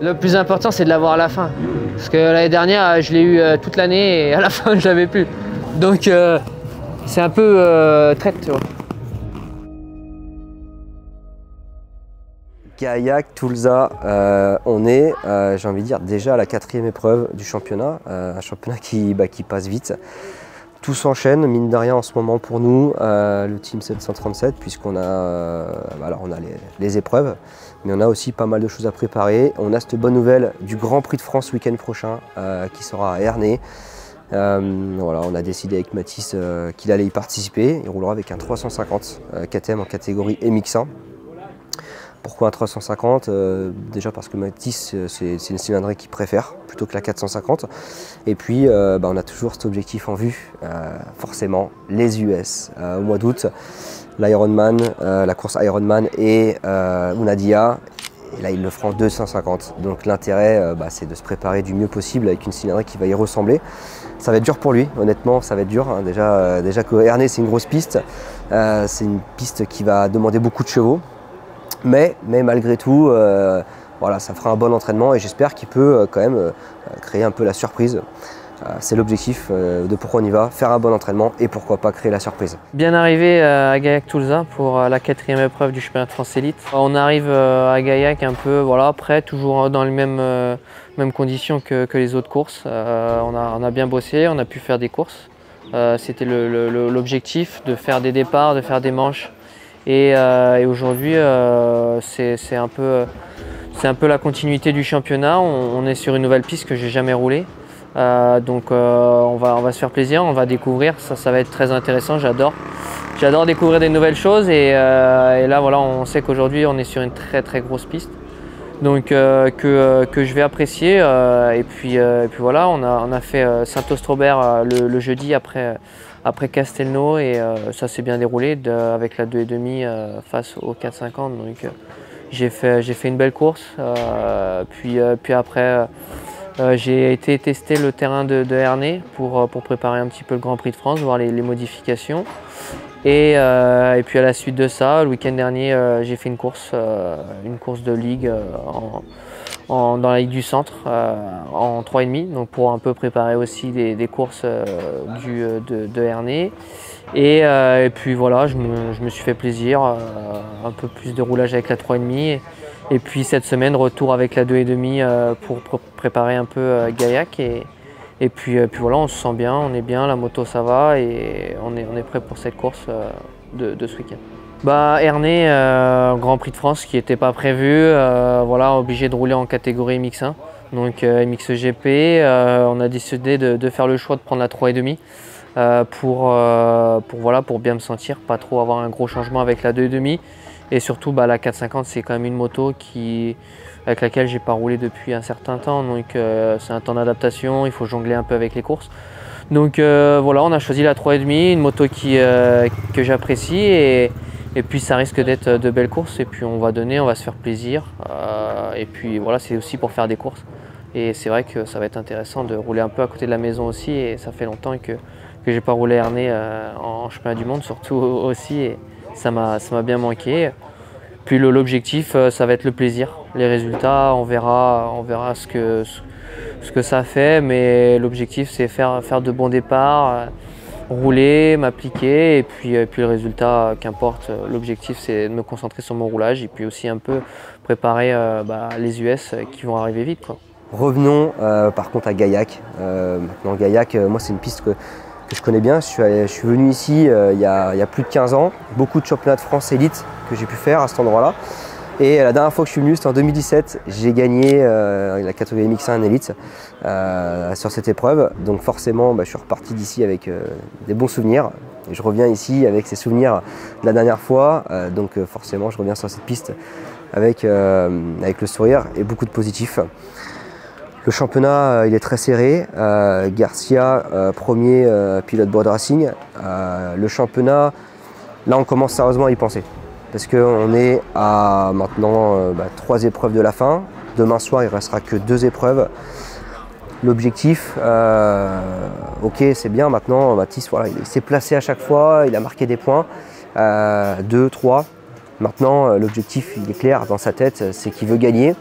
Le plus important, c'est de l'avoir à la fin. Parce que l'année dernière, je l'ai eu toute l'année et à la fin, je l'avais plus. Donc, c'est un peu traite, tu vois. Gaillac, Toulza, on est, j'ai envie de dire, déjà à la 4e épreuve du championnat. Un championnat qui passe vite. Tout s'enchaîne, mine de rien en ce moment pour nous, le Team 737, puisqu'on a, on a les épreuves, mais on a aussi pas mal de choses à préparer. On a cette bonne nouvelle du Grand Prix de France week-end prochain, qui sera à Ernée. Voilà, on a décidé avec Mathis qu'il allait y participer. Il roulera avec un 350 KTM en catégorie MX1. Pourquoi un 350? Déjà parce que Mathis, c'est une cylindrée qu'il préfère plutôt que la 450. Et puis, on a toujours cet objectif en vue, forcément, les US. Au mois d'août, l'Ironman, la course Ironman et Unadia. Et là, il le fera en 250. Donc l'intérêt, c'est de se préparer du mieux possible avec une cylindrée qui va y ressembler. Ça va être dur pour lui, honnêtement, ça va être dur. Hein. Déjà que Ernée, c'est une grosse piste. C'est une piste qui va demander beaucoup de chevaux. Mais malgré tout, voilà, ça fera un bon entraînement et j'espère qu'il peut quand même créer un peu la surprise. C'est l'objectif de pourquoi on y va, faire un bon entraînement et pourquoi pas créer la surprise. Bien arrivé à Gaillac Toulza pour la 4e épreuve du championnat de France Élite. On arrive à Gaillac un peu prêt, toujours dans les mêmes conditions que les autres courses. On a bien bossé, on a pu faire des courses. C'était l'objectif de faire des départs, de faire des manches. Et aujourd'hui, c'est un peu la continuité du championnat. On est sur une nouvelle piste que j'ai jamais roulée. Donc on va se faire plaisir, on va découvrir. Ça va être très intéressant, j'adore découvrir des nouvelles choses. Et là, voilà, on sait qu'aujourd'hui, on est sur une très grosse piste. Donc que je vais apprécier. Et puis voilà, on a fait Saint-Austrebert le jeudi après Castelnau et ça s'est bien déroulé avec la 2,5 face au 4,50. Donc j'ai fait une belle course. Puis après j'ai été tester le terrain de Ernée pour préparer un petit peu le Grand Prix de France, voir les modifications. Et puis à la suite de ça, le week-end dernier, j'ai fait une course de ligue dans la Ligue du Centre en 3,5, donc pour un peu préparer aussi des courses de Ernée. Et puis voilà, je me suis fait plaisir, un peu plus de roulage avec la 3,5. Et puis cette semaine, retour avec la 2,5 pour préparer un peu Gaillac. Et puis voilà, on se sent bien, on est bien, la moto ça va et on est prêt pour cette course de ce week-end. Ernée, Grand Prix de France qui n'était pas prévu, voilà, obligé de rouler en catégorie MX1, donc MXGP. On a décidé de faire le choix de prendre la 3,5 pour bien me sentir, pas trop avoir un gros changement avec la 2,5. Et surtout, la 450, c'est quand même une moto avec laquelle j'ai pas roulé depuis un certain temps. Donc c'est un temps d'adaptation, il faut jongler un peu avec les courses. Donc voilà, on a choisi la 3,5, une moto que j'apprécie. Et puis ça risque d'être de belles courses. Et puis on va se faire plaisir. Et puis voilà, c'est aussi pour faire des courses. Et c'est vrai que ça va être intéressant de rouler un peu à côté de la maison aussi. Et ça fait longtemps que j'ai pas roulé Ernée en championnat du monde, surtout aussi. Et ça m'a bien manqué. Puis l'objectif, ça va être le plaisir. Les résultats, on verra ce que ça fait, mais l'objectif c'est faire de bons départs, rouler, m'appliquer, et puis le résultat, qu'importe. L'objectif c'est de me concentrer sur mon roulage et puis aussi un peu préparer les US qui vont arriver vite, quoi. Revenons par contre à Gaillac. Maintenant Gaillac, moi c'est une piste que je connais bien. Je suis venu ici il y a plus de 15 ans. Beaucoup de championnats de France élite que j'ai pu faire à cet endroit-là. Et la dernière fois que je suis venu, c'était en 2017. J'ai gagné la catégorie MX1 élite sur cette épreuve. Donc forcément, je suis reparti d'ici avec des bons souvenirs. Et je reviens ici avec ces souvenirs de la dernière fois. Donc forcément, je reviens sur cette piste avec le sourire et beaucoup de positifs. Le championnat, il est très serré. Garcia, premier pilote Board Racing. Le championnat, là, on commence sérieusement à y penser. Parce qu'on est à maintenant 3 épreuves de la fin. Demain soir, il ne restera que 2 épreuves. L'objectif, ok, c'est bien. Maintenant, Mathis, voilà, il s'est placé à chaque fois. Il a marqué des points. 2, 3. Maintenant, l'objectif, il est clair dans sa tête, c'est qu'il veut gagner.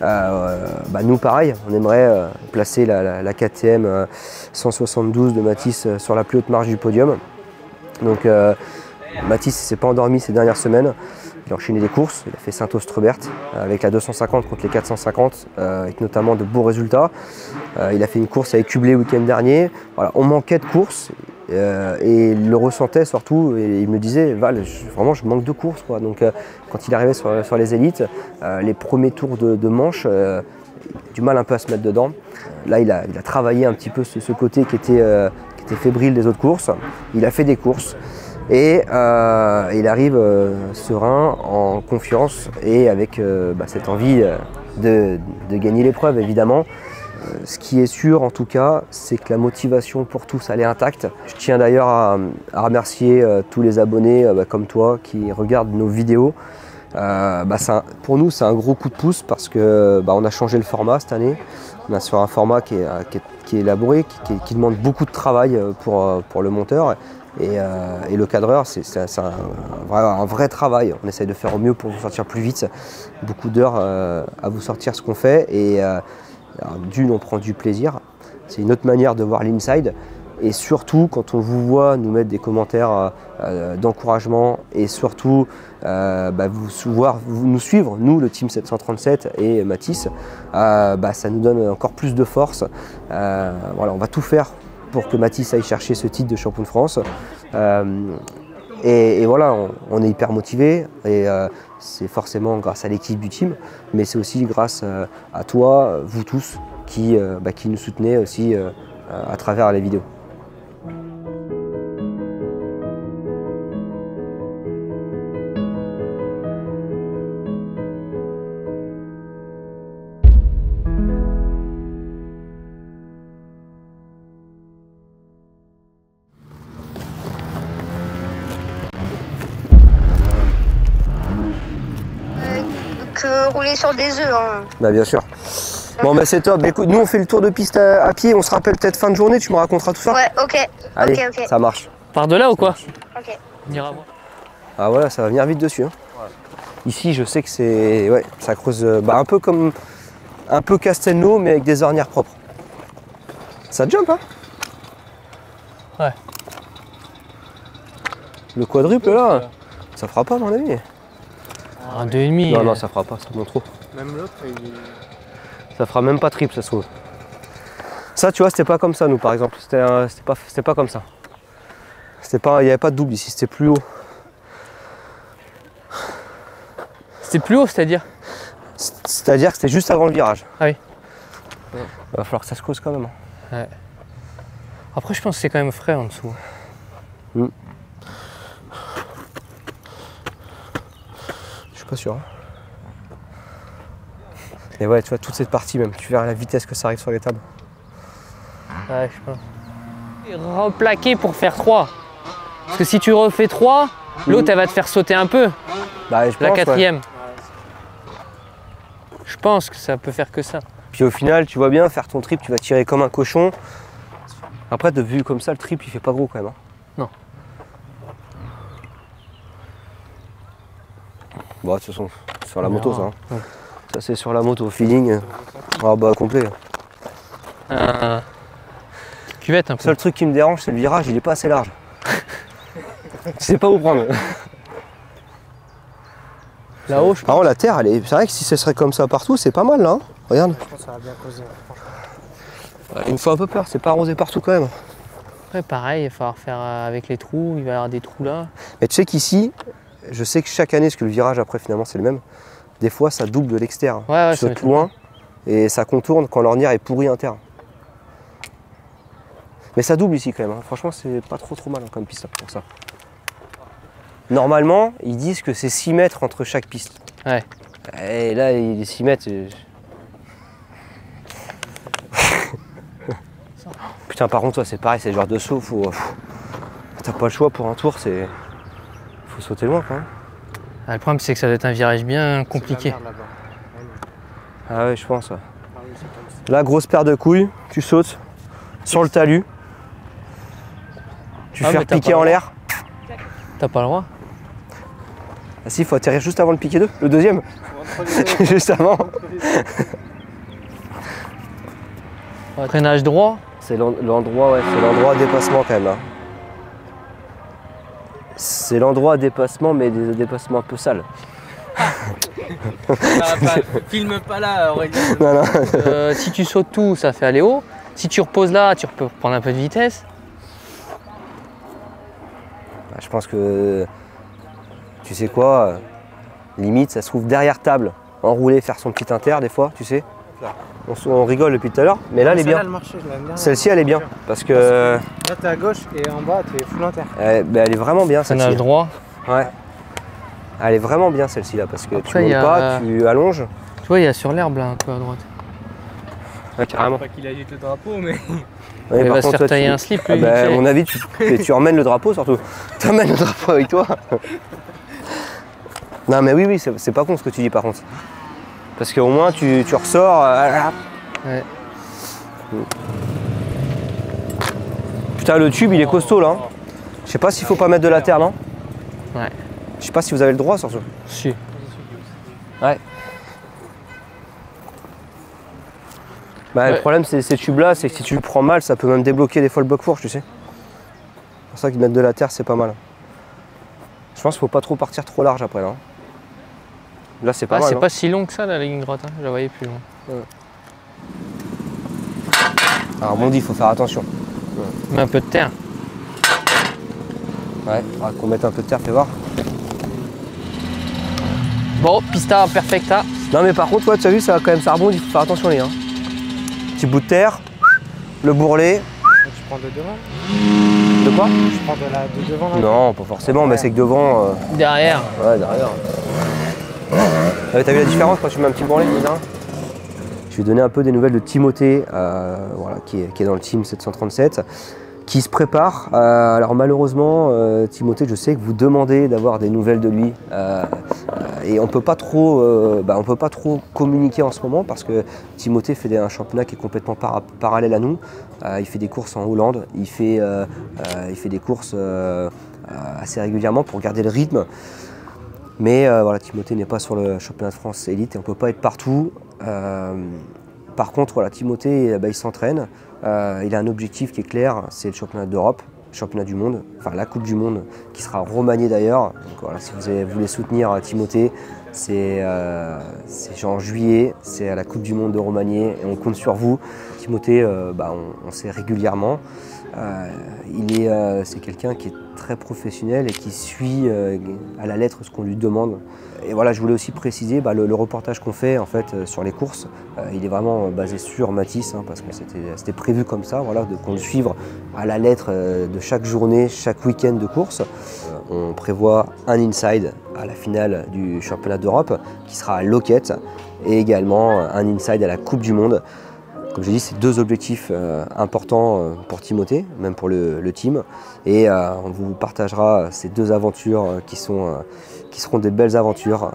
Nous pareil, on aimerait placer la KTM 172 de Mathis sur la plus haute marche du podium. Donc Mathis ne s'est pas endormi ces dernières semaines, il a enchaîné des courses, il a fait Saint-Austrebert avec la 250 contre les 450 avec notamment de beaux résultats. Il a fait une course avec Hublé le week-end dernier. Voilà, on manquait de courses et il le ressentait surtout et il me disait Val, vraiment je manque de courses quoi. Donc quand il arrivait sur les élites, les premiers tours de manche, du mal un peu à se mettre dedans. Là il a travaillé un petit peu ce côté qui était fébrile des autres courses. Il a fait des courses et il arrive serein, en confiance et avec cette envie de gagner l'épreuve évidemment. Ce qui est sûr en tout cas, c'est que la motivation pour tous elle est intacte. Je tiens d'ailleurs à remercier tous les abonnés comme toi qui regardent nos vidéos. Pour nous c'est un gros coup de pouce parce que on a changé le format cette année. On est sur un format qui est élaboré, qui demande beaucoup de travail pour le monteur et le cadreur. C'est un vrai travail. On essaye de faire au mieux pour vous sortir plus vite. Beaucoup d'heures à vous sortir ce qu'on fait et on prend du plaisir. C'est une autre manière de voir l'inside. Et surtout, quand on vous voit nous mettre des commentaires d'encouragement et surtout vous nous suivre, nous, le Team 737 et Mathis, ça nous donne encore plus de force. On va tout faire pour que Mathis aille chercher ce titre de champion de France. Et voilà, on est hyper motivé et c'est forcément grâce à l'équipe du team, mais c'est aussi grâce à toi, vous tous, qui nous soutenez aussi à travers les vidéos. Rouler sur des œufs. Hein. Bien sûr. Bon c'est top. Écoute, nous on fait le tour de piste à pied, on se rappelle peut-être fin de journée, tu me raconteras tout ça. Ouais, ok. Allez, okay. Ça marche. Par de là ou quoi? Ok. On ira voir. Ah voilà, ça va venir vite dessus. Hein. Ouais. Ici je sais que c'est. Ouais, ça creuse un peu comme. Un peu Castelnau mais avec des ornières propres. Ça jump hein? Ouais. Le quadruple là, ça fera pas à mon avis. Un 2,5. Non, ça fera pas, ça monte trop. Même l'autre, Ça fera même pas triple, ça se trouve. Ça, tu vois, c'était pas comme ça, nous, par exemple. C'était pas comme ça. Il n'y avait pas de double ici, c'était plus haut. C'était plus haut, c'est-à-dire? C'est-à-dire que c'était juste avant le virage. Ah oui. Il va falloir que ça se creuse quand même. Ouais. Après, je pense que c'est quand même frais en dessous. Je suis pas sûr. Et ouais, tu vois, toute cette partie même, tu verras la vitesse que ça arrive sur les tables. Ouais, je sais pas. Replaquer pour faire 3. Parce que si tu refais 3, l'autre elle va te faire sauter un peu. Je La pense, quatrième. Ouais. Je pense que ça peut faire que ça. Puis au final, tu vois bien, faire ton trip, tu vas tirer comme un cochon. Après, de vue comme ça, le trip, il fait pas gros quand même. Hein. Non. Bon, de toute façon, sur la moto, ça. Hein. Ouais. Ça, c'est sur la moto, feeling. Complet. Cuvette un Le peu. seul truc qui me dérange, c'est le virage, il est pas assez large. Tu sais pas où prendre. Là-haut, je Par contre, la terre, c'est vrai que si ce serait comme ça partout, c'est pas mal là. Hein. Regarde. je pense que ça va bien causer. Il me fait un peu peur, c'est pas arrosé partout quand même. Ouais, pareil, il va falloir faire avec les trous, il va y avoir des trous là. Mais tu sais qu'ici, je sais que chaque année, parce que le virage après finalement c'est le même, des fois ça double l'extérieur. Ouais, tu sautes loin et ça contourne quand l'ornière est pourrie inter. Mais ça double ici quand même. Hein. Franchement, c'est pas trop mal hein, comme piste pour ça. Normalement, ils disent que c'est 6 mètres entre chaque piste. Ouais. Et là, il est 6 mètres. Putain, par contre, toi, c'est pareil, c'est le genre de saut. T'as pas le choix pour un tour, faut sauter loin quand même. Ah, le problème, c'est que ça doit être un virage bien compliqué. Ah ouais, je pense. Ouais. Là, grosse paire de couilles, tu sautes sur le talus. Tu fais piquer en l'air. T'as pas le droit. Ah si, il faut atterrir juste avant le piqué 2, le deuxième. Juste avant. Freinage droit. C'est l'endroit, ouais, c'est l'endroit à dépassement quand même là. C'est l'endroit à dépassement, mais des dépassements un peu sales. Filme pas là, Aurélien. Non, non. Si tu sautes tout, ça fait aller haut. Si tu reposes là, tu peux prendre un peu de vitesse. Je pense que, tu sais quoi, limite ça se trouve derrière table, enroulé, faire son petit inter des fois, tu sais. On rigole depuis tout à l'heure, mais là elle est bien. Celle-ci elle est bien, parce que... Là t'es à gauche et en bas t'es full inter. Elle est vraiment bien celle-ci. Freinage droit. Ouais. Elle est vraiment bien celle-ci là, parce que après, tu montes pas, tu allonges. Tu vois, il y a sur l'herbe là, un peu à droite. Ouais, carrément. Pas qu'il agite le drapeau, mais... Ouais, il par va contre, se faire tailler un slip, lui. à mon avis, tu emmènes le drapeau surtout. Tu emmènes le drapeau avec toi. Non mais oui, c'est pas con ce que tu dis par contre. Parce qu'au moins tu ressors. Ouais. Putain, le tube il est costaud là. Je sais pas s'il faut pas mettre de la terre, non? Ouais. Je sais pas si vous avez le droit surtout. Si. Ouais. Bah, ouais. Le problème c'est ces tubes là, c'est que si tu le prends mal, ça peut même débloquer des fois le bloc fourche, tu sais. C'est pour ça que mettre de la terre c'est pas mal. Je pense qu'il faut pas trop partir trop large après là. Là c'est pas mal. C'est pas si long que ça la ligne droite, hein. Je la voyais plus loin. Ouais. Alors bon dit, il faut faire attention. Ouais. Mets un peu de terre. Ouais, faudra qu'on mette un peu de terre, fais voir. Bon, pista perfecta. Non mais par contre, ouais, tu as vu, ça quand même ça rebondit, il faut faire attention les gars. Petit bout de terre, le bourrelet. Tu prends de devant? De quoi? Je prends de devant là? Non, pas forcément, mais c'est que devant. Derrière. Ouais, derrière. T'as vu la différence quand tu mets un petit bourrelet, là? Je vais donner un peu des nouvelles de Timothée, voilà, qui est dans le team 737, qui se prépare. Alors malheureusement, Timothée, je sais que vous demandez d'avoir des nouvelles de lui, et on peut pas trop communiquer en ce moment parce que Timothée fait un championnat qui est complètement parallèle à nous. Il fait des courses en Hollande, il fait des courses assez régulièrement pour garder le rythme. Mais voilà, Timothée n'est pas sur le championnat de France élite et on ne peut pas être partout. Par contre, voilà, Timothée, il s'entraîne. Il a un objectif qui est clair, c'est le championnat d'Europe, le championnat du monde, enfin la Coupe du Monde qui sera remaniée d'ailleurs. Donc voilà, si vous voulez soutenir Timothée, c'est en juillet, c'est à la Coupe du Monde de Romagné et on compte sur vous. Timothée, on sait régulièrement. C'est quelqu'un qui est très professionnel et qui suit à la lettre ce qu'on lui demande. Et voilà, je voulais aussi préciser le reportage qu'on fait en fait sur les courses. Il est vraiment basé sur Mathis parce que c'était prévu comme ça, voilà, qu'on le suive à la lettre de chaque journée, chaque week-end de course. On prévoit un inside à la finale du championnat d'Europe qui sera à Loquette et également un inside à la Coupe du Monde. Comme j'ai dit, c'est deux objectifs importants pour Timothée, même pour le team. Et on vous partagera ces deux aventures qui seront des belles aventures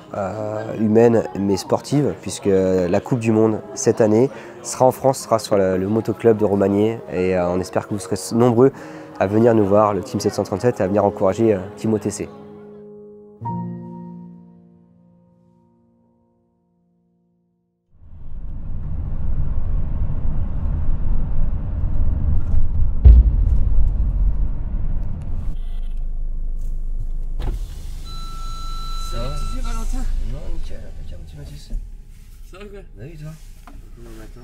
humaines mais sportives, puisque la Coupe du Monde cette année sera en France, sera sur le motoclub de Romagné. Et on espère que vous serez nombreux à venir nous voir, le Team 737, et à venir encourager Timothée C. Ça va quoi? Bah oui, toi. Bon matin.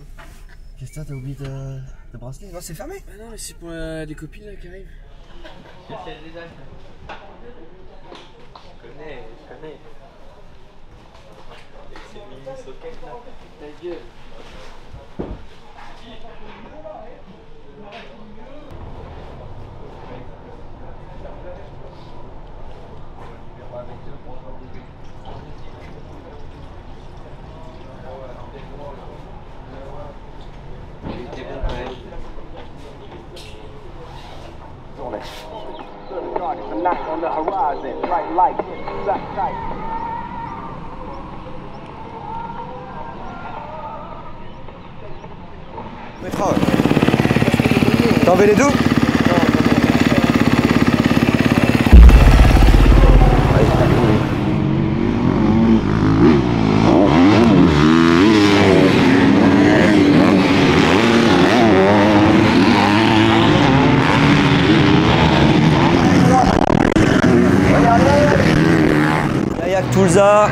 Qu'est-ce que t'as oublié de bracelet? Non, c'est fermé. Ah non, mais c'est pour les copines là qui arrivent. Je connais. C'est une mini socket là. Ta gueule. T'en veux les deux? Toulza,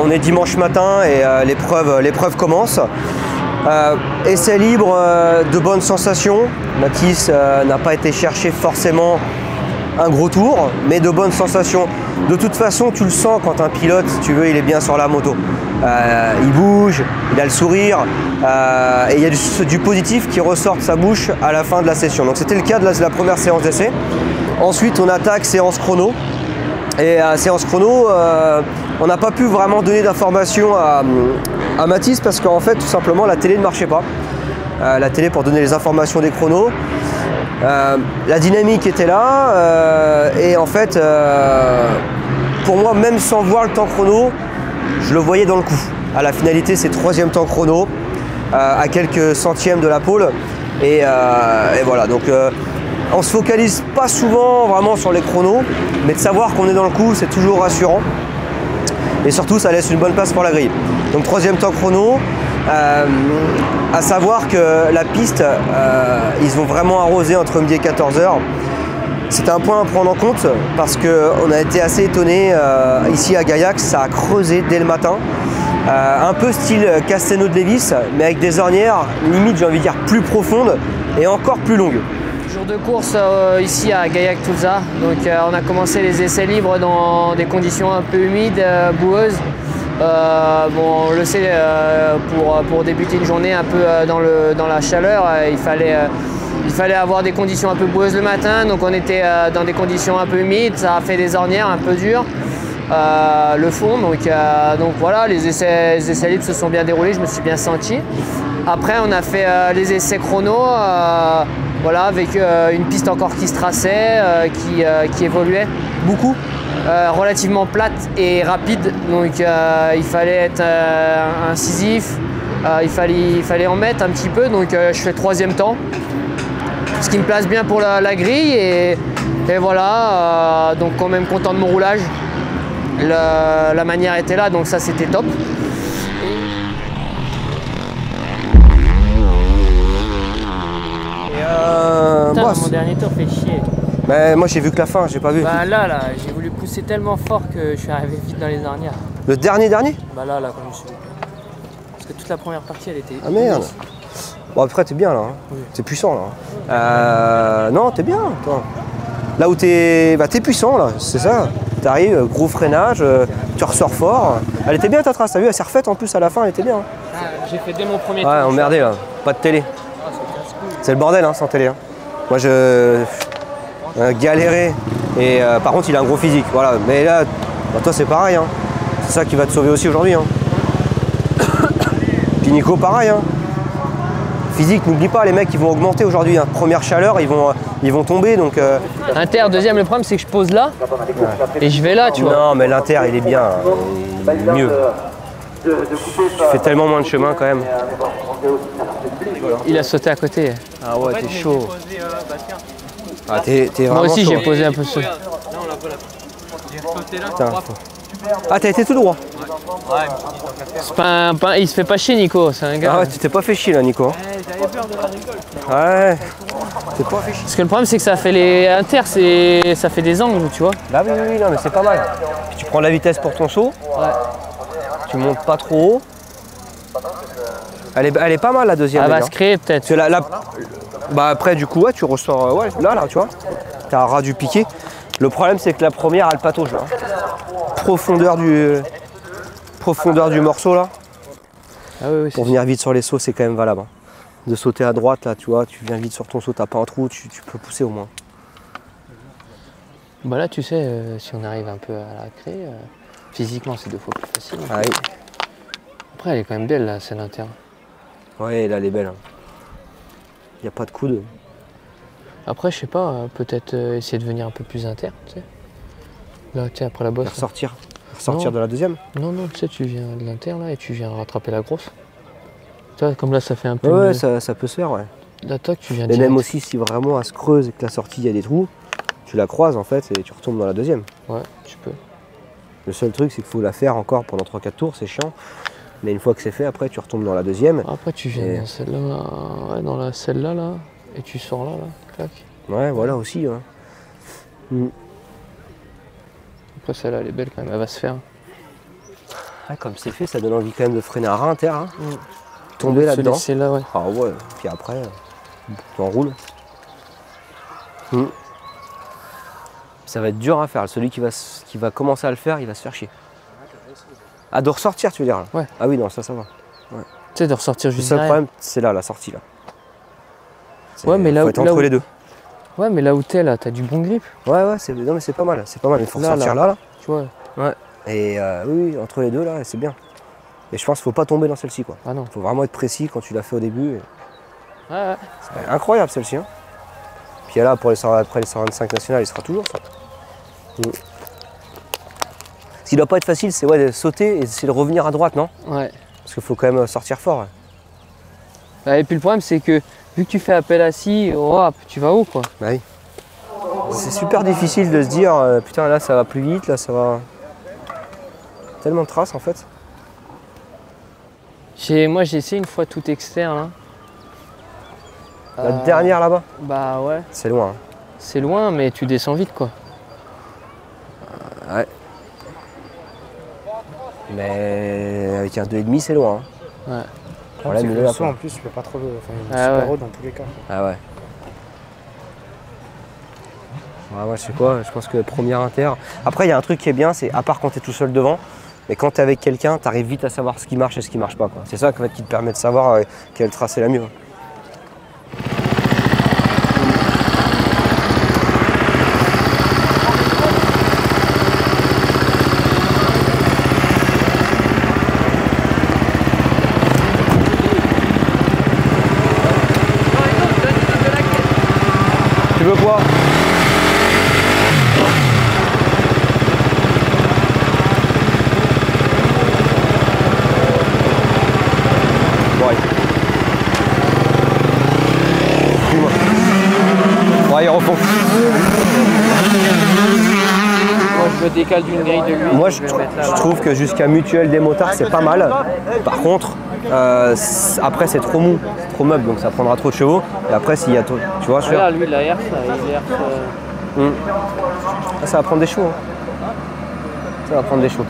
on est dimanche matin et l'épreuve commence. Essai libre, de bonnes sensations. Mathis n'a pas été chercher forcément un gros tour, mais de bonnes sensations. De toute façon, tu le sens quand un pilote, si tu veux, il est bien sur la moto. Il bouge, il a le sourire, et il y a du positif qui ressort de sa bouche à la fin de la session. Donc c'était le cas de la première séance d'essai. Ensuite, on attaque séance chrono. Et à séance chrono, on n'a pas pu vraiment donner d'informations à Mathis parce qu'en fait, tout simplement, la télé ne marchait pas. La télé pour donner les informations des chronos. La dynamique était là et en fait, pour moi, même sans voir le temps chrono, je le voyais dans le coup. À la finalité, c'est 3e temps chrono, à quelques centièmes de la pole. Et voilà, donc on se focalise pas souvent vraiment sur les chronos, mais de savoir qu'on est dans le coup, c'est toujours rassurant. Et surtout, ça laisse une bonne place pour la grille. Donc 3e temps chrono, à savoir que la piste, ils ont vraiment arrosé entre midi et 14h. C'est un point à prendre en compte parce qu'on a été assez étonnés ici à Gaillac, ça a creusé dès le matin. Un peu style Castelnau de Lévis, mais avec des ornières limite, j'ai envie de dire, plus profondes et encore plus longues. Jour de course ici à Gaillac-Toulza. Donc on a commencé les essais libres dans des conditions un peu humides, boueuses. Bon, on le sait, pour débuter une journée un peu dans la chaleur, il fallait avoir des conditions un peu boueuses le matin. Donc on était dans des conditions un peu humides, ça a fait des ornières un peu dures. Le fond, donc voilà, les essais libres se sont bien déroulés, je me suis bien senti. Après on a fait les essais chrono, voilà, avec une piste encore qui se traçait, qui évoluait beaucoup, relativement plate et rapide, donc il fallait être incisif, il fallait en mettre un petit peu, donc je fais 3e temps, ce qui me place bien pour la grille et voilà, donc quand même content de mon roulage. La manière était là, donc ça c'était top. Putain, mon dernier tour fait chier. Bah, moi j'ai vu que la fin, j'ai pas vu. Bah là, j'ai voulu pousser tellement fort que je suis arrivé vite dans les ornières. Le dernier? Bah là, quand je me suis vu. Parce que toute la première partie elle était... Ah merde. Bon après t'es bien là, hein. Oui. T'es puissant là. Non, t'es bien toi. Là où t'es puissant là, c'est ça. T'arrives, gros freinage, tu ressors fort. Elle était bien ta trace, t'as vu, elle s'est refaite en plus à la fin, elle était bien. Hein. J'ai fait dès mon premier tour. Ouais, emmerdé là, pas de télé. C'est le bordel hein, sans télé. Hein. Moi je galérais. Et par contre il a un gros physique, voilà. Mais là, bah, toi c'est pareil. Hein. C'est ça qui va te sauver aussi aujourd'hui. Hein. Puis Nico pareil. Hein. Physique, n'oublie pas, les mecs ils vont augmenter aujourd'hui. Hein. Première chaleur, ils vont tomber. Donc, Inter, deuxième, le problème c'est que je pose là et je vais là, tu vois. Non mais l'Inter il est bien, il est mieux. Tu fais tellement moins de chemin quand même. Il a sauté à côté. Ah ouais, t'es chaud. Ah, t'es vraiment moi aussi chaud. j'ai posé un peu ce. Ah t'as été tout droit. C'est pas il se fait pas chier Nico, c'est un gars. Ah ouais, tu t'es pas fait chier là Nico. J'avais peur de la rigole. Ouais. T'es pas fait chier. Parce que le problème c'est que ça fait les inter, ça fait des angles, tu vois. Bah oui, non mais c'est pas mal. Puis tu prends la vitesse pour ton saut. Ouais. Tu montes pas trop haut. Elle est pas mal la deuxième. Elle va se créer peut-être. Bah après du coup ouais, tu ressors là tu vois. T'as un ras du piqué. Le problème c'est que la première elle patauge là. Profondeur du morceau là. Ah oui, pour venir vite sur les sauts c'est quand même valable. Hein. De sauter à droite là tu vois, tu viens vite sur ton saut, t'as pas un trou, tu peux pousser au moins. Bah là tu sais, si on arrive un peu à la créer, physiquement c'est 2 fois plus facile. Ah oui. Après elle est quand même belle là, celle inter. Ouais là elle est belle. Hein. Y a pas de coude. Après je sais pas, peut-être essayer de venir un peu plus inter, tu sais. Là tu sais après la bosse. Ressortir de la deuxième. Non, tu sais tu viens de l'inter là et tu viens rattraper la grosse. Tu vois comme là ça fait un peu... Ouais, ça peut se faire ouais. L'attaque tu viens et direct. même aussi si vraiment elle se creuse et que la sortie il y a des trous, tu la croises en fait et tu retombes dans la deuxième. Ouais, tu peux. Le seul truc c'est qu'il faut la faire encore pendant 3-4 tours, c'est chiant. Mais une fois que c'est fait, après tu retombes dans la deuxième. Après tu viens dans celle-là, ouais, dans celle-là là, et tu sors là, clac. Ouais, voilà aussi. Ouais. Après celle-là elle est belle quand même, elle va se faire. Ah, comme c'est fait, ça donne envie quand même de freiner à rein inter. Hein. Tomber là-dedans. C'est là, ouais. Ah ouais, puis après, tu enroules. Ça va être dur à faire. Celui qui va commencer à le faire, il va se faire chier. Ah, de ressortir, tu veux dire là. Ouais. Ah oui, non, ça va. Ouais. Tu sais, de ressortir juste Le seul derrière. problème, c'est là, la sortie là. Ouais, mais là faut où... être entre les deux. Ouais, mais là où t'es, là, t'as du bon grip. Ouais, non, mais c'est pas mal. C'est pas mal. Il faut ressortir là. Tu vois. Ouais. Et oui, entre les deux là, c'est bien. Et je pense qu'il faut pas tomber dans celle-ci quoi. Ah non. Il faut vraiment être précis quand tu l'as fait au début. Ouais. C'est incroyable celle-ci. Hein. Puis là, après les 125 nationales, il sera toujours ça. Ce qui doit pas être facile, c'est de sauter et essayer de revenir à droite, non? Ouais. Parce qu'il faut quand même sortir fort. Et puis le problème, c'est que vu que tu fais appel à scie, tu vas où quoi? Bah oui. C'est super difficile de se dire, putain là ça va plus vite, là ça va... Tellement de traces en fait. Moi j'ai essayé une fois tout externe. Hein. La dernière là-bas? Bah ouais. C'est loin. Hein. C'est loin, mais tu descends vite quoi. Ouais. Mais avec un 2,5 c'est loin. Hein. Ouais. Problème, le saut en plus, tu peux pas trop. Super haut dans tous les cas. Ah ouais. Ouais, je sais quoi, je pense que première inter. Après, il y a un truc qui est bien, c'est à part quand tu es tout seul devant, mais quand tu es avec quelqu'un, tu arrives vite à savoir ce qui marche et ce qui marche pas. C'est ça qui te permet de savoir quel tracé est la mieux. Tu veux quoi? Ouais, il refond. Moi je me décale d'une grille de lui. Moi je trouve que jusqu'à Mutuelle des motards c'est pas mal. Par contre, après c'est trop mou, c'est trop meuble, donc ça prendra trop de chevaux. Et après s'il y a trop, tu vois, Regarde, lui il a herse, il herse. Ça va prendre des chevaux. Hein. Ça va prendre des chevaux.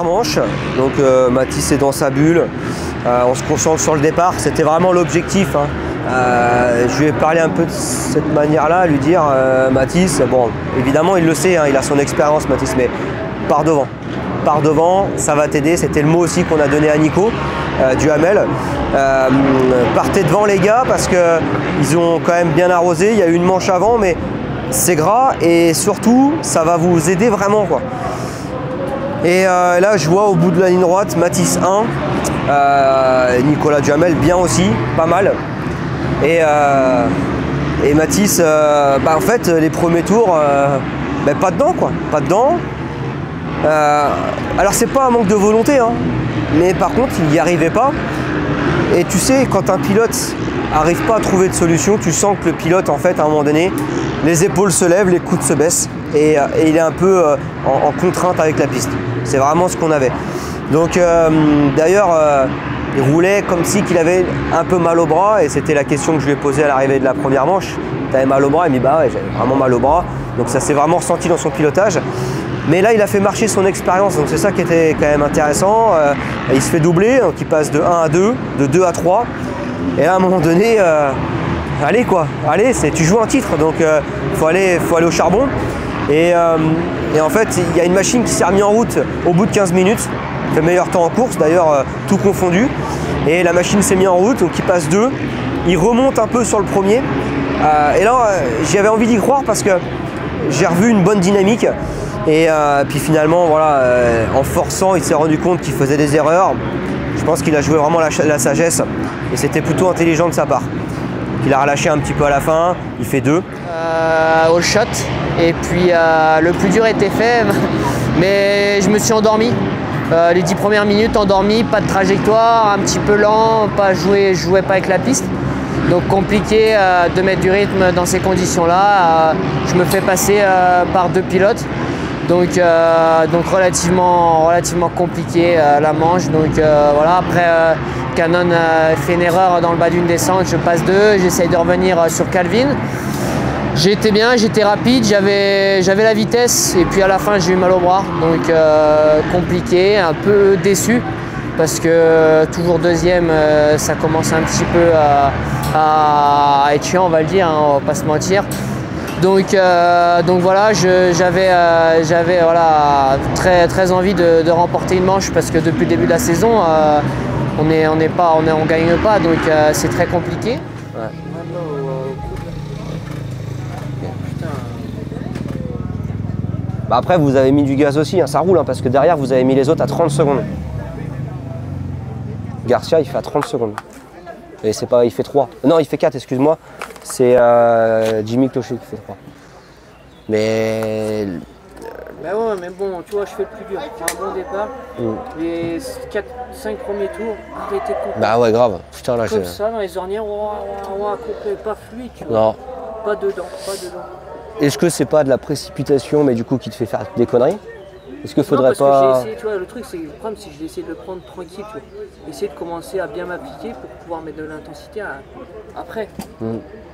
Manche, donc Mathis est dans sa bulle, on se concentre sur le départ, c'était vraiment l'objectif. Hein. Je lui ai parlé un peu de cette manière-là, lui dire Mathis, bon évidemment il le sait, hein, il a son expérience Mathis, mais pars devant, ça va t'aider, c'était le mot aussi qu'on a donné à Nico. Duhamel. Partez devant les gars parce qu'ils ont quand même bien arrosé. Il y a eu une manche avant, mais c'est gras et surtout, ça va vous aider vraiment, quoi. Et là, je vois au bout de la ligne droite, Mathis 1, Nicolas Duhamel bien aussi, pas mal. Et Mathis, en fait, les premiers tours, pas dedans, quoi. Pas dedans. Alors, c'est pas un manque de volonté, hein, mais par contre, il n'y arrivait pas. Et tu sais, quand un pilote n'arrive pas à trouver de solution, tu sens que le pilote, en fait, à un moment donné, les épaules se lèvent, les coudes se baissent et il est un peu en contrainte avec la piste. C'est vraiment ce qu'on avait. Donc, d'ailleurs, il roulait comme si qu'il avait un peu mal au bras et c'était la question que je lui ai posée à l'arrivée de la première manche. T'avais mal au bras? Il m'a dit bah ouais, j'avais vraiment mal au bras. Donc ça s'est vraiment ressenti dans son pilotage. Mais là, il a fait marcher son expérience, donc c'est ça qui était quand même intéressant. Il se fait doubler, donc il passe de 1 à 2, de 2 à 3. Et là, à un moment donné, allez quoi, allez, tu joues un titre, donc faut aller au charbon. Et en fait, il y a une machine qui s'est remise en route au bout de 15 minutes. Il fait meilleur temps en course, d'ailleurs, tout confondu. Et la machine s'est mise en route, donc il passe 2. Il remonte un peu sur le premier. Et là, j'avais envie d'y croire parce que j'ai revu une bonne dynamique. Et puis finalement, voilà, en forçant, il s'est rendu compte qu'il faisait des erreurs. Je pense qu'il a joué vraiment la sagesse et c'était plutôt intelligent de sa part. Il a relâché un petit peu à la fin, il fait 2. All shot, et puis le plus dur était fait, mais je me suis endormi. Les 10 premières minutes endormi, pas de trajectoire, un petit peu lent, je jouais pas avec la piste. Donc compliqué de mettre du rythme dans ces conditions-là. Je me fais passer par 2 pilotes. Donc relativement compliqué la manche. Donc voilà, après Cannon fait une erreur dans le bas d'une descente, je passe 2, j'essaye de revenir sur Calvin. J'étais bien, j'étais rapide, j'avais la vitesse et puis à la fin j'ai eu mal au bras. Donc compliqué, un peu déçu parce que toujours deuxième, ça commence un petit peu à être chiant, on va le dire, hein, on va pas se mentir. Donc voilà, j'avais voilà, très envie de remporter une manche parce que depuis le début de la saison, on gagne pas, donc c'est très compliqué. Ouais. Bah après, vous avez mis du gaz aussi, hein, ça roule, hein, parce que derrière, vous avez mis les autres à 30 secondes. Garcia, il fait à 30 secondes. Et c'est pas, il fait 3. Non, il fait 4, excuse-moi. C'est Jimmy Clocher qui fait 3. Mais... Bah ouais, mais bon, tu vois, je fais le plus dur. Je prends un bon départ. Les 4-5 premiers tours, arrêtez de couper. Bah ouais, grave. Putain, là, comme ça, dans les ornières, couper, pas fluide, tu vois. Non. Pas dedans. Est-ce que c'est pas de la précipitation, mais du coup, qui te fait faire des conneries? Est-ce qu'il faudrait pas... que j'ai essayé, tu vois, le truc, c'est le problème, c'est que j'ai essayé de le prendre tranquille, tu vois. Essayer de commencer à bien m'appliquer pour pouvoir mettre de l'intensité après.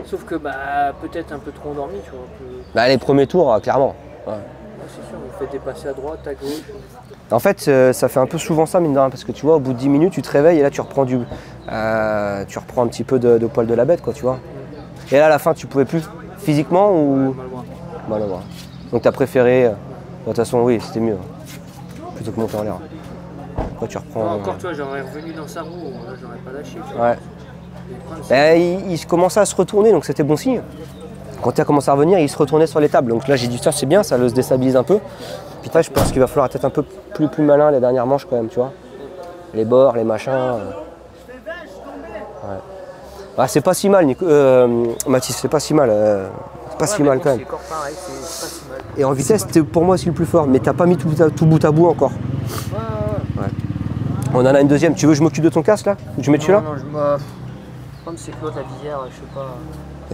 Sauf que, peut-être un peu trop endormi, tu vois. Bah, les premiers tours, clairement. Ouais. C'est sûr, vous faites dépasser à droite, à gauche. En fait, ça fait un peu souvent ça, mine de rien, parce que tu vois, au bout de 10 minutes, tu te réveilles et là, tu reprends un petit peu de poil de la bête, quoi, tu vois. Et là, à la fin, tu pouvais plus physiquement ou... Mal au bras. Donc, tu as préféré... de toute façon, oui, c'était mieux. Plutôt que monter en l'air. Après, tu reprends... Encore, tu vois, j'aurais revenu dans sa roue, là, j'aurais pas lâché, tu vois. Ouais. Il commençait à se retourner, donc c'était bon signe. Quand il a commencé à revenir, il se retournait sur les tables. Donc là, j'ai dit ça, c'est bien, ça le déstabilise un peu. Puis là, je pense qu'il va falloir être un peu plus malin les dernières manches quand même, tu vois. Les bords, les machins. Ouais. Ah, c'est pas si mal, Mathis, c'est pas si mal. C'est pas si mal quand même. C'est pareil, c'est pas si mal. Et en vitesse, c'était pour moi aussi le plus fort, mais t'as pas mis tout bout à bout encore. Ouais. On en a une deuxième. Tu veux que je m'occupe de ton casque là? Ou tu mets celui-là? Non, comme c'est Claude la visière, je sais pas.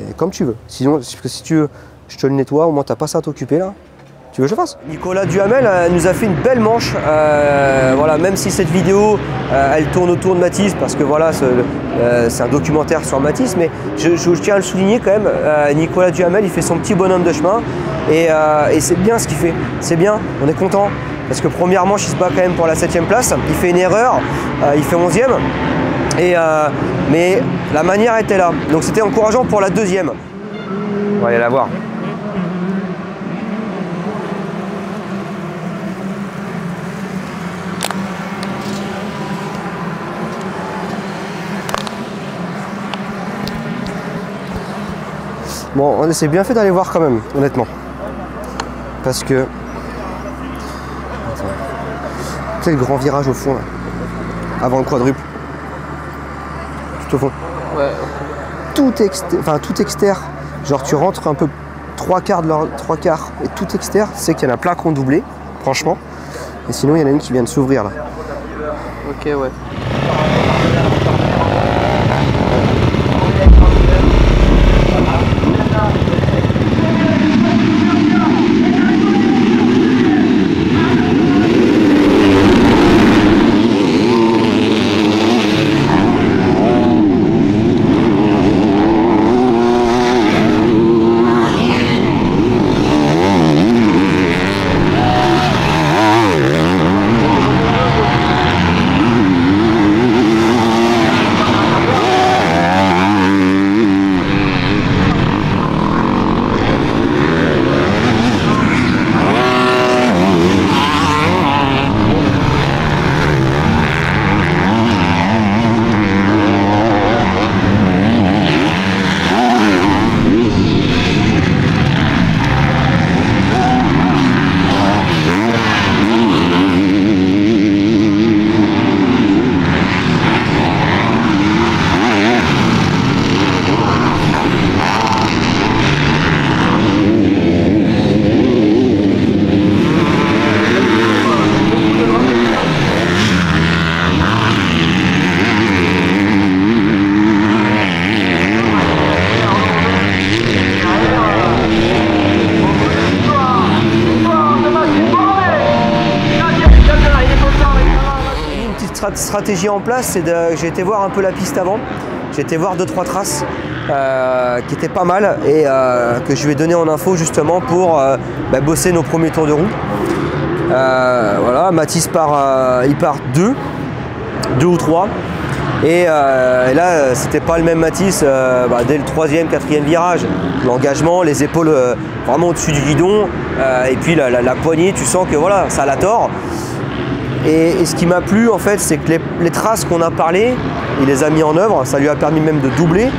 Et comme tu veux. Sinon, parce que si tu veux, je te le nettoie, au moins t'as pas ça à t'occuper là. Tu veux que je fasse? Nicolas Duhamel nous a fait une belle manche. Voilà, même si cette vidéo elle tourne autour de Mathis, parce que voilà, c'est un documentaire sur Mathis, mais je tiens à le souligner quand même. Nicolas Duhamel, il fait son petit bonhomme de chemin et c'est bien ce qu'il fait. C'est bien, on est content. Parce que première manche, il se bat quand même pour la 7e place. Il fait une erreur, il fait 11e. Mais la manière était là. Donc c'était encourageant pour la deuxième. On va aller la voir. Bon, c'est bien fait d'aller voir quand même, honnêtement. Parce que... Tu sais le grand virage au fond là, avant le quadruple. Tout au fond. Ouais. Tout externe. Genre tu rentres un peu 3 quarts et tout externe, c'est qu'il y en a plein qui ont doublé, franchement. Et sinon il y en a une qui vient de s'ouvrir là. Ok, ouais. Stratégie en place, c'est que j'ai été voir un peu la piste avant. J'ai été voir 2-3 traces qui étaient pas mal et que je vais donner en info justement pour bosser nos premiers tours de roue. Voilà, Mathis il part 2 ou 3 et là c'était pas le même Mathis dès le 3e, 4e virage. L'engagement, les épaules vraiment au-dessus du guidon et puis la poignée, tu sens que voilà, ça la tord. Et ce qui m'a plu en fait, c'est que les traces qu'on a parlé, il les a mis en œuvre, ça lui a permis même de doubler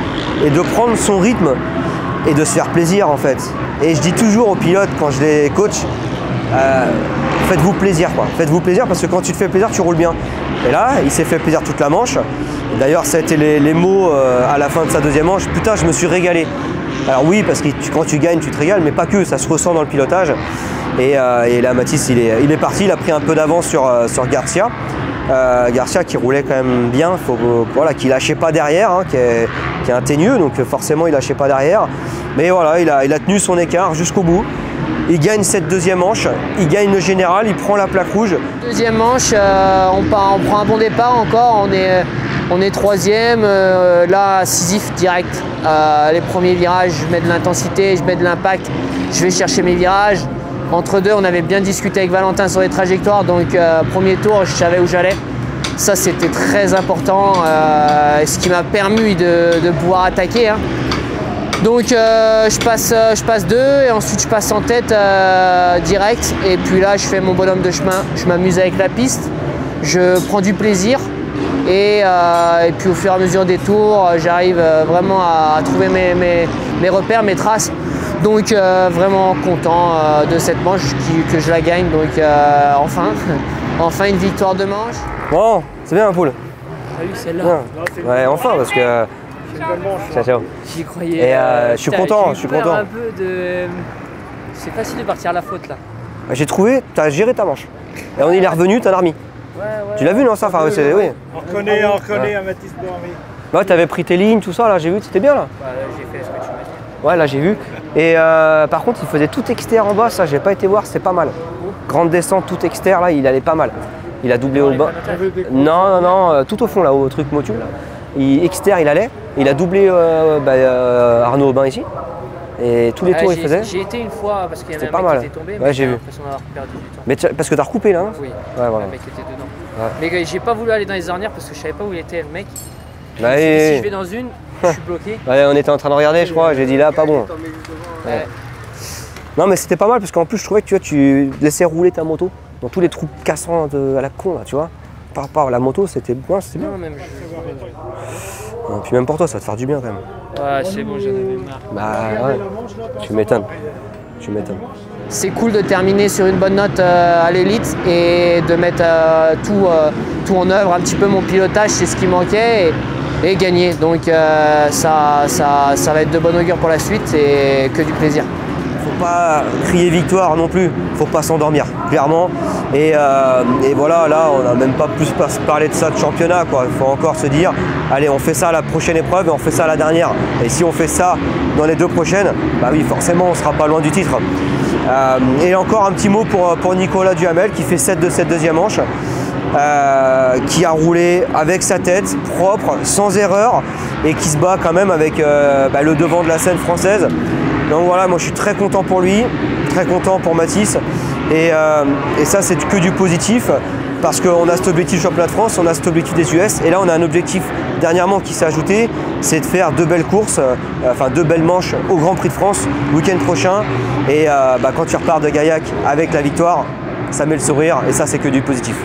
et de prendre son rythme et de se faire plaisir en fait. Et je dis toujours aux pilotes quand je les coach, faites-vous plaisir quoi. Faites-vous plaisir parce que quand tu te fais plaisir, tu roules bien. Et là, il s'est fait plaisir toute la manche. D'ailleurs, ça a été les mots à la fin de sa deuxième manche. Putain, je me suis régalé. Alors oui, parce que quand tu gagnes, tu te régales, mais pas que, ça se ressent dans le pilotage. Et là, Mathis, il est parti, il a pris un peu d'avance sur Garcia. Garcia qui roulait quand même bien, voilà, qui lâchait pas derrière, hein, qui est un teigneux, donc forcément il lâchait pas derrière. Mais voilà, il a tenu son écart jusqu'au bout. Il gagne cette deuxième manche, il gagne le général, il prend la plaque rouge. Deuxième manche, on prend un bon départ encore, on est troisième, là Sisyphe direct. Les premiers virages, je mets de l'intensité, je mets de l'impact, je vais chercher mes virages. Entre deux, on avait bien discuté avec Valentin sur les trajectoires, donc premier tour, je savais où j'allais. Ça, c'était très important, ce qui m'a permis de pouvoir attaquer. Hein. Donc je passe 2 et ensuite je passe en tête direct. Et puis là, je fais mon bonhomme de chemin, je m'amuse avec la piste, je prends du plaisir. Et puis au fur et à mesure des tours, j'arrive vraiment à trouver mes repères, mes traces. Donc vraiment content de cette manche que je la gagne. Donc enfin une victoire de manche. Bon, c'est bien, Poul. T'as vu celle-là? Ouais, enfin parce que. C'est une belle manche. Ciao, ciao. J'y croyais. Et je suis content, je suis content. Un peu de... C'est facile de partir à la faute là. J'ai trouvé, t'as géré ta manche. Et on est revenu, t'as remis. Ouais. Tu l'as vu non ça? Enfin, oui. On reconnaît un Mathis Dormi. Ouais, t'avais pris tes lignes, tout ça là, j'ai vu, c'était bien là. Bah, j'ai fait ce que tu m'as dit. Ouais, là j'ai vu. Et par contre, il faisait tout externe en bas, ça j'ai pas été voir, c'était pas mal. Grande descente, tout externe là, il allait pas mal. Il a doublé au bas. Non, tout au fond là, au truc motu. Externe, il allait. Il a doublé Arnaud Aubin ici. Et tous les tours il faisait. J'ai été une fois parce qu'il y avait pas un mec mal. qui était tombé, ouais, j'ai vu. l'impression d'avoir perdu du temps. Mais parce que t'as recoupé là, non? Oui, ouais, voilà. Le mec était dedans. Ouais. Mais j'ai pas voulu aller dans les ornières parce que je savais pas où il était le mec. Bah, Si je vais dans une, je suis bloqué. Ouais, on était en train de regarder, je crois, j'ai dit là, pas bon. Ouais. Non, mais c'était pas mal parce qu'en plus, je trouvais que tu laissais rouler ta moto dans tous les trous cassants à la con, là, tu vois. Par rapport à la moto, c'était bien. Non, même Et puis même pour toi, ça va te faire du bien quand même. Ouais, c'est bon, j'en avais marre. Bah ouais, tu m'étonnes. Tu m'étonnes. C'est cool de terminer sur une bonne note à l'élite et de mettre tout en œuvre, un petit peu mon pilotage, c'est ce qui manquait, et gagner. Donc ça va être de bon augure pour la suite et que du plaisir. Faut pas crier victoire non plus, faut pas s'endormir, clairement. Et voilà, là on n'a même pas plus parlé de ça de championnat, quoi. Il faut encore se dire, allez, on fait ça à la prochaine épreuve et on fait ça à la dernière. Et si on fait ça dans les 2 prochaines, bah oui, forcément on sera pas loin du titre. Et encore un petit mot pour Nicolas Duhamel qui fait 7 de cette deuxième manche. Qui a roulé avec sa tête, propre, sans erreur, et qui se bat quand même avec le devant de la scène française. Donc voilà, moi je suis très content pour lui, très content pour Mathis, et ça c'est que du positif, parce qu'on a cet objectif championnat de France, on a cet objectif des US, et là on a un objectif dernièrement qui s'est ajouté, c'est de faire 2 belles courses, 2 belles manches au Grand Prix de France, week-end prochain, et quand tu repars de Gaillac avec la victoire, ça met le sourire, et ça c'est que du positif.